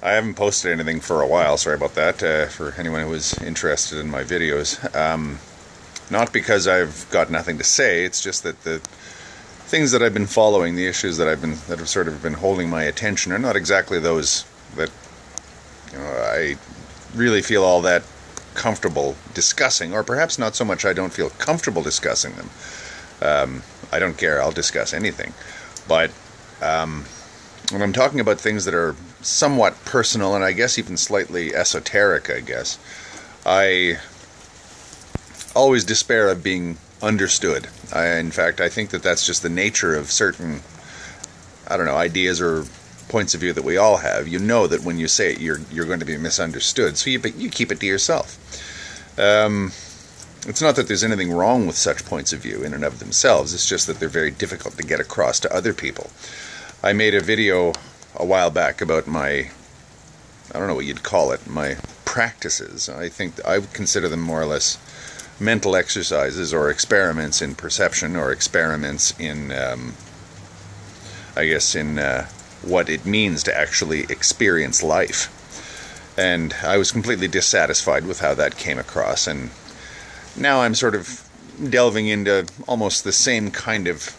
I haven't posted anything for a while, sorry about that, for anyone who is interested in my videos. Not because I've got nothing to say, it's just that the things that I've been following, the issues that have sort of been holding my attention, are not exactly those that I really feel all that comfortable discussing, or perhaps not so much I don't feel comfortable discussing them. I don't care, I'll discuss anything. But when I'm talking about things that are somewhat personal and I guess even slightly esoteric, I always despair of being understood. In fact, I think that that's just the nature of certain, ideas or points of view that we all have. You know that when you say it, you're going to be misunderstood, so you keep it to yourself. It's not that there's anything wrong with such points of view in and of themselves, it's just that they're very difficult to get across to other people. I made a video a while back about my, I don't know what you'd call it, my practices. I would consider them more or less mental exercises or experiments in perception, or experiments in, what it means to actually experience life. And I was completely dissatisfied with how that came across, and now I'm sort of delving into almost the same kind of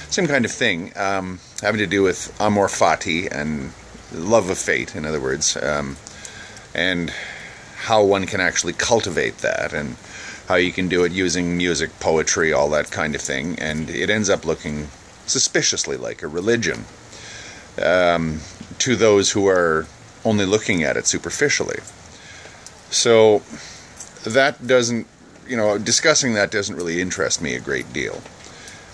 thing, having to do with amor fati, and love of fate, in other words, and how one can actually cultivate that, and how you can do it using music, poetry, all that kind of thing, and it ends up looking suspiciously like a religion to those who are only looking at it superficially. So that doesn't, discussing that doesn't really interest me a great deal.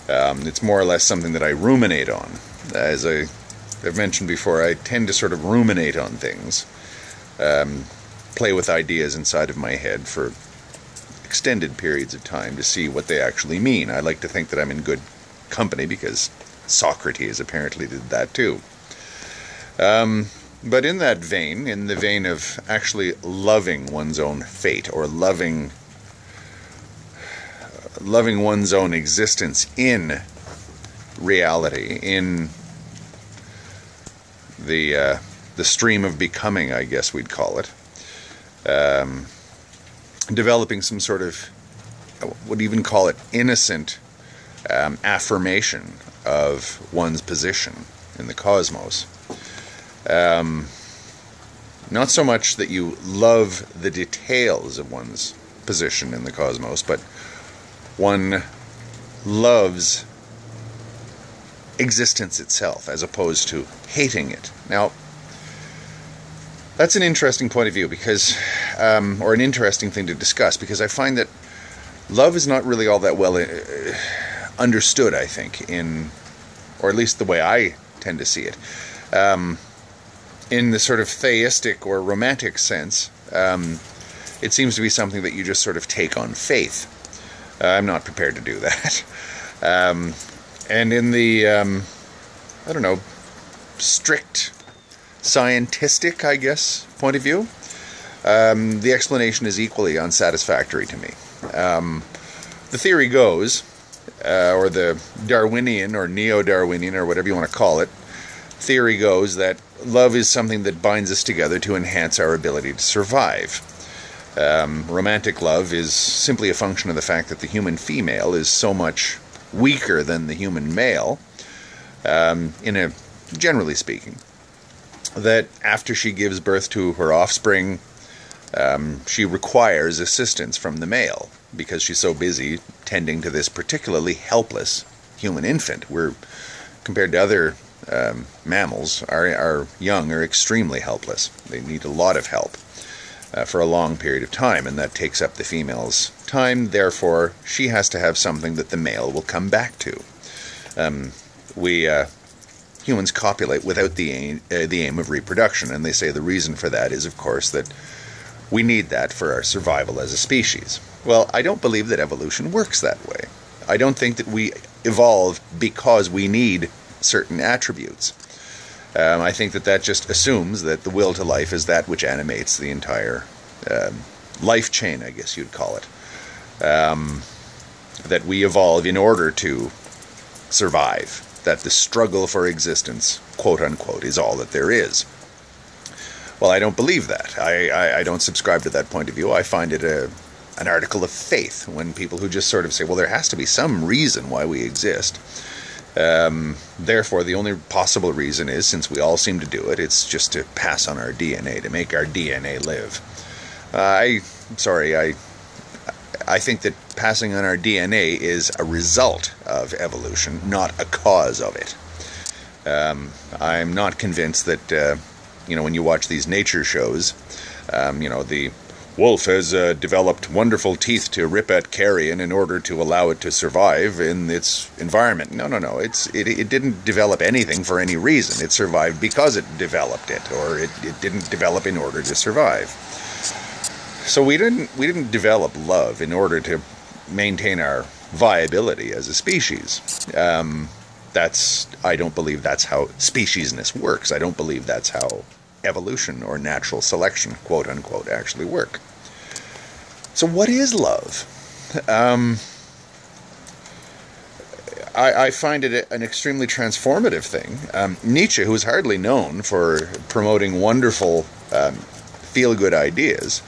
It's more or less something that I ruminate on. As I've mentioned before, I tend to sort of ruminate on things, play with ideas inside of my head for extended periods of time to see what they actually mean. I like to think that I'm in good company, because Socrates apparently did that too. But in that vein, in the vein of actually loving one's own fate, or loving one's own existence in reality, in the stream of becoming, I guess we'd call it, developing some sort of, would even call it innocent affirmation of one's position in the cosmos. Not so much that you love the details of one's position in the cosmos, but one loves existence itself, as opposed to hating it. Now, that's an interesting point of view, because, or an interesting thing to discuss, because I find that love is not really all that well understood, I think, or at least the way I tend to see it. In the sort of theistic or romantic sense, it seems to be something that you just sort of take on faith. I'm not prepared to do that. And in the, strict scientific, I guess, point of view, the explanation is equally unsatisfactory to me. The theory goes, or the Darwinian or neo-Darwinian, or whatever you want to call it, theory goes that love is something that binds us together to enhance our ability to survive. Romantic love is simply a function of the fact that the human female is so much weaker than the human male, generally speaking, that after she gives birth to her offspring, she requires assistance from the male, because she's so busy tending to this particularly helpless human infant. We're, compared to other mammals, our young are extremely helpless. They need a lot of help for a long period of time, and that takes up the female's time. Therefore, she has to have something that the male will come back to. Humans copulate without the aim of reproduction, and they say the reason for that is, of course, that we need that for our survival as a species. Well, I don't believe that evolution works that way. I don't think that we evolve because we need certain attributes. I think that just assumes that the will to life is that which animates the entire life chain, I guess you'd call it. That we evolve in order to survive. That the struggle for existence, quote unquote, is all that there is. Well, I don't believe that. I don't subscribe to that point of view. I find it an article of faith when people who just sort of say, well, there has to be some reason why we exist. Therefore, the only possible reason is, since we all seem to do it, it's just to pass on our DNA, to make our DNA live. I think that passing on our DNA is a result of evolution, not a cause of it. I'm not convinced that, when you watch these nature shows, the wolf has developed wonderful teeth to rip at carrion in order to allow it to survive in its environment. No. It didn't develop anything for any reason. It survived because it developed it, or it didn't develop in order to survive. So we didn't develop love in order to maintain our viability as a species. I don't believe that's how speciesness works. I don't believe that's how evolution or natural selection, quote unquote, actually work. So what is love? I find it an extremely transformative thing. Nietzsche, who is hardly known for promoting wonderful feel-good ideas,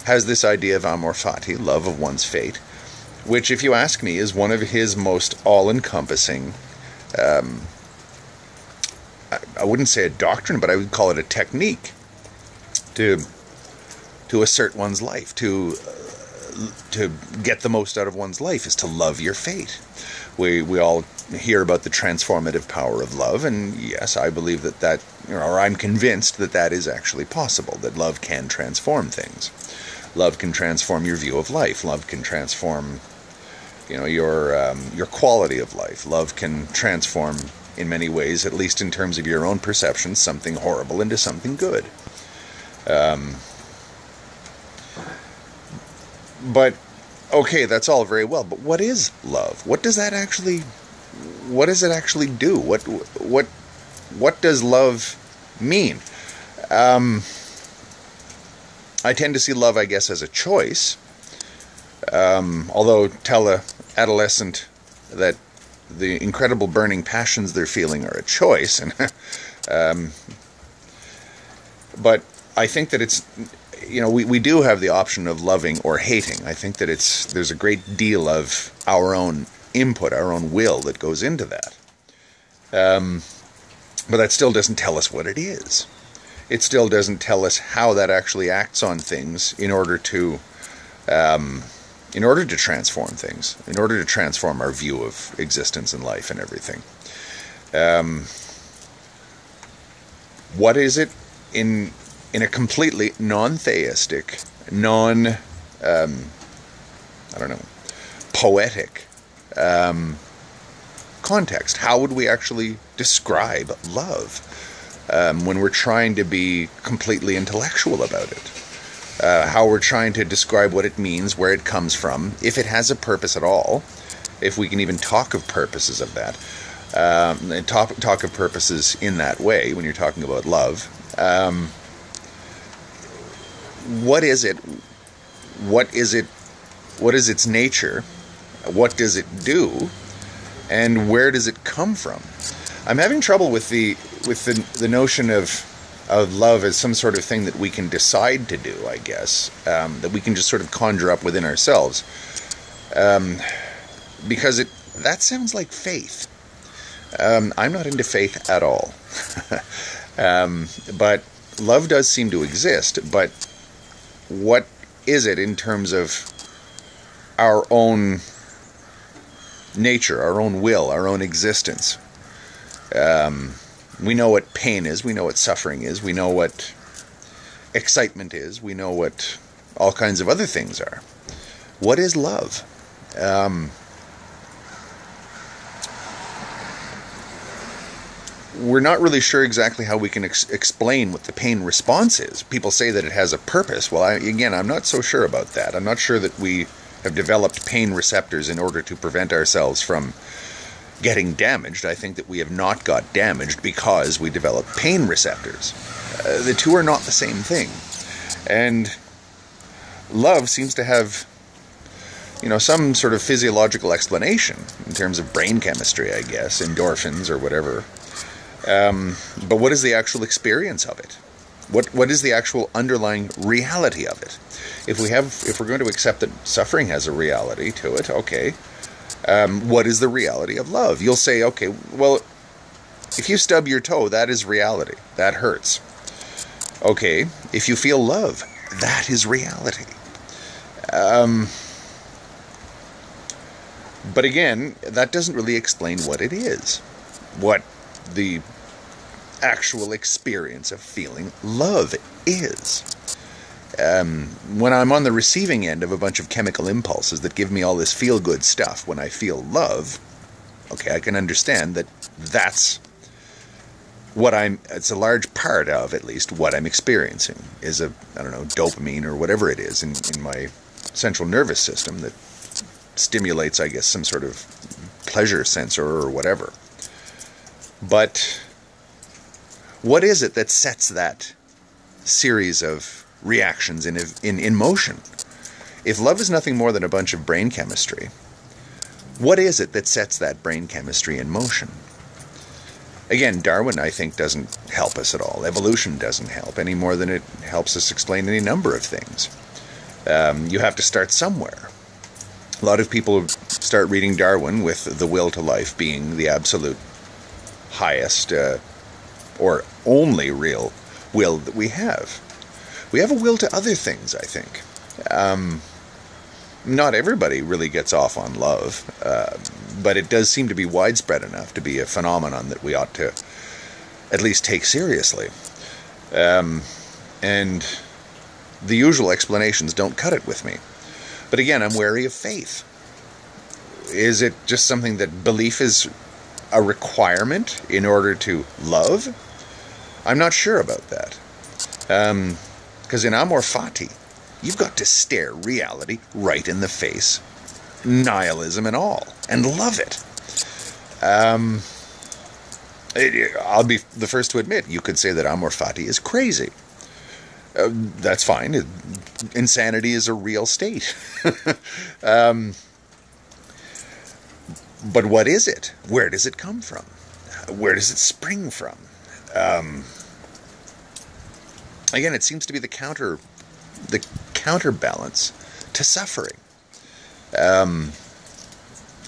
has this idea of amor fati, love of one's fate, which, if you ask me, is one of his most all-encompassing, I wouldn't say a doctrine, but I would call it a technique to assert one's life, to get the most out of one's life, is to love your fate. We all hear about the transformative power of love, and yes, I believe that or I'm convinced that is actually possible, that love can transform things. Love can transform your view of life. Love can transform, your quality of life. Love can transform, in many ways, at least in terms of your own perception, something horrible into something good. But okay, that's all very well. But what is love? What does it actually do? What does love mean? I tend to see love, I guess, as a choice. Although tell an adolescent that the incredible burning passions they're feeling are a choice, and but I think that it's, we do have the option of loving or hating. I think that there's a great deal of our own input, our own will that goes into that. But that still doesn't tell us what it is. It still doesn't tell us how that actually acts on things in order to transform things, in order to transform our view of existence and life and everything. What is it in a completely non-theistic, poetic context? How would we actually describe love when we're trying to be completely intellectual about it? How we're trying to describe what it means, where it comes from, if it has a purpose at all, if we can even talk of purposes of that, and talk of purposes in that way when you're talking about love. What is it? What is it? What is its nature? What does it do? And where does it come from? I'm having trouble with the notion of love as some sort of thing that we can decide to do, I guess, that we can just sort of conjure up within ourselves, because that sounds like faith. I'm not into faith at all, but love does seem to exist. But what is it in terms of our own nature, our own will, our own existence? We know what pain is, we know what suffering is, we know what excitement is, we know what all kinds of other things are. What is love? We're not really sure exactly how we can explain what the pain response is. People say that it has a purpose. Well, I'm not so sure about that. I'm not sure that we have developed pain receptors in order to prevent ourselves from getting damaged. I think that we have not got damaged because we developed pain receptors. The two are not the same thing. And love seems to have, some sort of physiological explanation in terms of brain chemistry, I guess, endorphins or whatever. But what is the actual experience of it? What is the actual underlying reality of it? If we're going to accept that suffering has a reality to it, okay, what is the reality of love? You'll say, okay, well, if you stub your toe, that is reality. That hurts. Okay, if you feel love, that is reality. But again, that doesn't really explain what it is. What the actual experience of feeling love is. When I'm on the receiving end of a bunch of chemical impulses that give me all this feel-good stuff when I feel love, okay, I can understand that that's what it's a large part of, at least, what I'm experiencing is I don't know, dopamine or whatever it is in my central nervous system that stimulates, I guess, some sort of pleasure sensor or whatever. But what is it that sets that series of reactions in motion? If love is nothing more than a bunch of brain chemistry, what is it that sets that brain chemistry in motion? Again, Darwin, I think, doesn't help us at all. Evolution doesn't help any more than it helps us explain any number of things. You have to start somewhere. A lot of people start reading Darwin with the will to life being the absolute highest or only real will that we have. We have a will to other things, I think. Not everybody really gets off on love, but it does seem to be widespread enough to be a phenomenon that we ought to at least take seriously. And the usual explanations don't cut it with me. But again, I'm wary of faith. Is it just something that belief is a requirement in order to love? I'm not sure about that. Because in amor fati, you've got to stare reality right in the face, nihilism and all, and love it. I'll be the first to admit, you could say that amor fati is crazy. That's fine. Insanity is a real state. But what is it? Where does it come from? Where does it spring from? Again, it seems to be the counterbalance to suffering.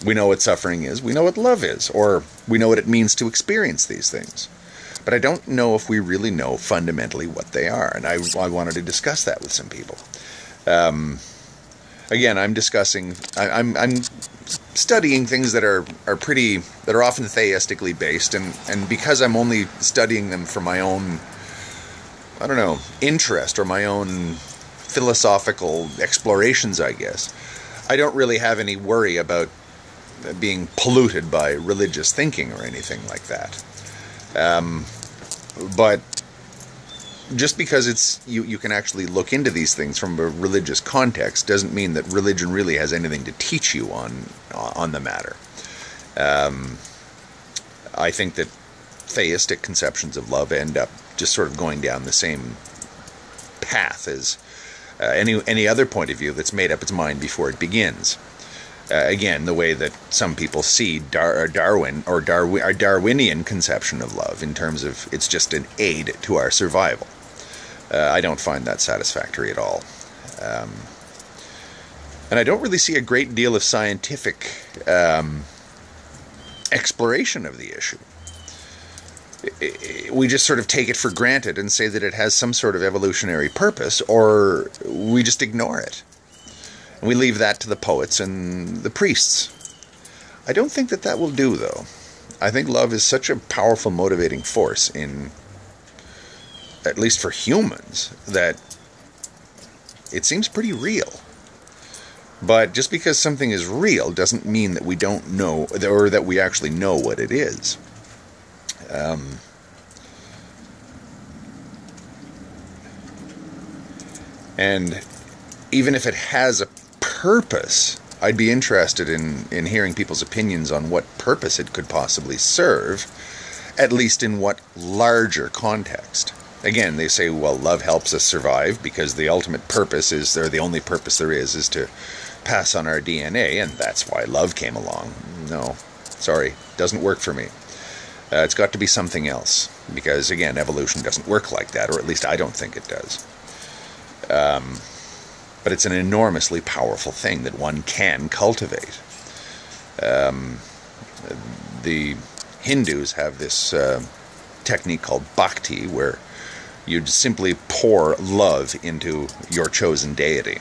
We know what suffering is. We know what love is. Or we know what it means to experience these things. But I don't know if we really know fundamentally what they are. And I wanted to discuss that with some people. Again, I'm studying things that are often theistically based, and because I'm only studying them for my own, I don't know, interest or my own philosophical explorations, I guess, I don't really have any worry about being polluted by religious thinking or anything like that. But just because you can actually look into these things from a religious context doesn't mean that religion really has anything to teach you on the matter. I think that theistic conceptions of love end up just sort of going down the same path as any other point of view that's made up its mind before it begins. Again, the way that some people see Darwinian conception of love in terms of it's just an aid to our survival. I don't find that satisfactory at all. And I don't really see a great deal of scientific exploration of the issue. We just sort of take it for granted and say that it has some sort of evolutionary purpose, or we just ignore it. And we leave that to the poets and the priests. I don't think that will do, though. I think love is such a powerful motivating force at least for humans, that it seems pretty real. But just because something is real doesn't mean that we don't know, or that we actually know what it is. And even if it has a purpose, I'd be interested in hearing people's opinions on what purpose it could possibly serve, at least in what larger context. Again, they say, well, love helps us survive because the ultimate purpose is, or the only purpose there is to pass on our DNA, and that's why love came along. No, sorry, doesn't work for me. It's got to be something else, because again, evolution doesn't work like that, or at least I don't think it does. But it's an enormously powerful thing that one can cultivate. The Hindus have this technique called bhakti, where you'd simply pour love into your chosen deity.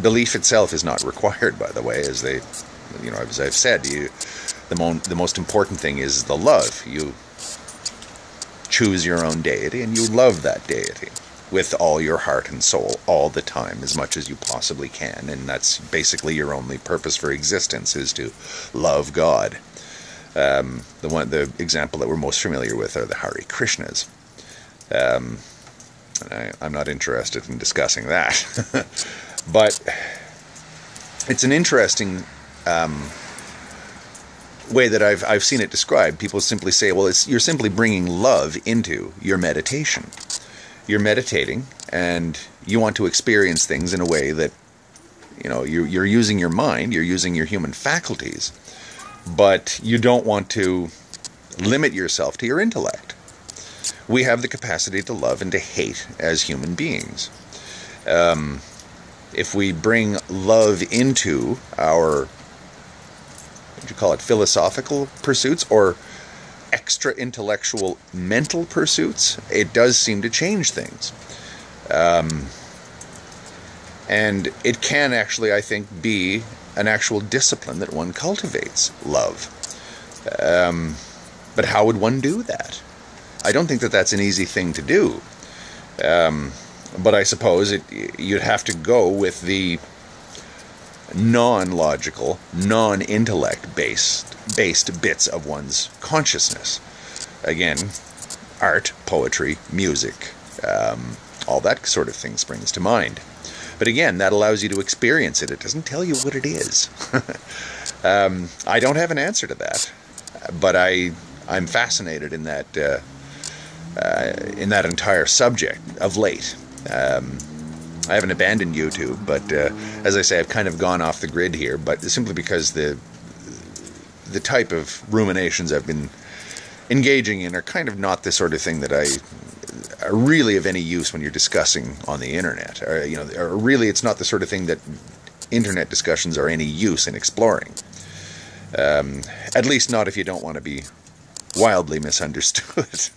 Belief itself is not required, by the way, as I've said, the most important thing is the love. You choose your own deity, and you love that deity with all your heart and soul, all the time, as much as you possibly can. And that's basically your only purpose for existence, is to love God. The example that we're most familiar with are the Hare Krishnas. I'm not interested in discussing that. But it's an interesting way that I've seen it described. People simply say, well, you're simply bringing love into your meditation. You're meditating, and you want to experience things in a way that, you're using your mind, you're using your human faculties, but you don't want to limit yourself to your intellect. We have the capacity to love and to hate as human beings. If we bring love into our, what do you call it, philosophical pursuits or extra intellectual mental pursuits, it does seem to change things. And it can actually, I think, be an actual discipline that one cultivates, love. But how would one do that? I don't think that that's an easy thing to do. But I suppose you'd have to go with the non-logical, non-intellect based bits of one's consciousness. Again, art, poetry, music, all that sort of thing springs to mind. But again, that allows you to experience it. It doesn't tell you what it is. I don't have an answer to that, but I'm fascinated in that entire subject of late. I haven't abandoned YouTube, but as I say, I've kind of gone off the grid here, but simply because the type of ruminations I've been engaging in are kind of not the sort of thing that are really of any use when you're discussing on the internet. Or really, it's not the sort of thing that internet discussions are any use in exploring. At least not if you don't want to be wildly misunderstood.